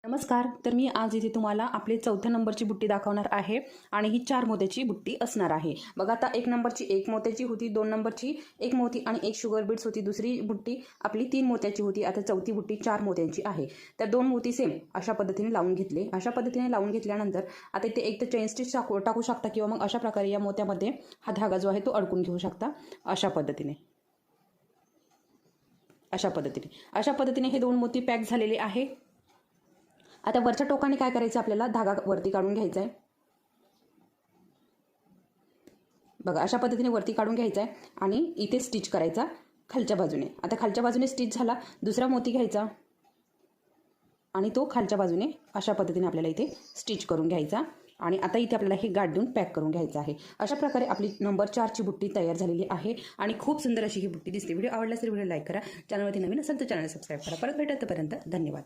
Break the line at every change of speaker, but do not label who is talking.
नमस्कार. तर मी आज इथे तुम्हाला आपली 4थ्या नंबरची बुट्टी दाखवणार आहे आणि ही 4 मोत्याची बुट्टी असणार आहे. बघा आता 1 नंबरची 1 मोत्याची होती, 2 नंबरची 1 मोती आणि 1 शुगर बीड्स होती, दुसरी बुट्टी आपली 3 मोत्याची होती. आता चौथी बुट्टी 4 मोत्यांची आहे. त्या 2 मोती सेम अशा पद्धतीने लावून घेतले. अशा पद्धतीने लावून घेतल्यानंतर आता इथे एक तर चेन स्टिच टाकू शकता किंवा मग अशा प्रकारे या मोत्यामध्ये हा धागा जो आहे तो अडकून घेऊ शकता. अशा पद्धतीने हे 2 मोती पॅक झालेले आहे. आता वरच्या टोकाने काय करायचं, आपल्याला धागा वरती काढून घ्यायचा आहे. बघा अशा पद्धतीने वरती काढून घ्यायचा आहे आणि इथे स्टिच करायचा खालच्या बाजूने. आता खालच्या बाजूने स्टिच झाला, दुसरा मोती घ्यायचा आणि तो खालच्या बाजूने अशा पद्धतीने आपल्याला इथे स्टिच करून घ्यायचा आणि आता इथे आपल्याला हे गाठ देऊन पॅक करून घ्यायचं आहे. अशा प्रकारे आपली नंबर 4ची बुट्टी तयार झालेली आहे आणि खूप सुंदर अशी ही बुट्टी दिसते. व्हिडिओ आवडल्यास व्हिडिओ लाईक करा, चॅनलवरती नवीन असेल तर चॅनल सबस्क्राईब करा. परत भेटत तोपर्यंत धन्यवाद.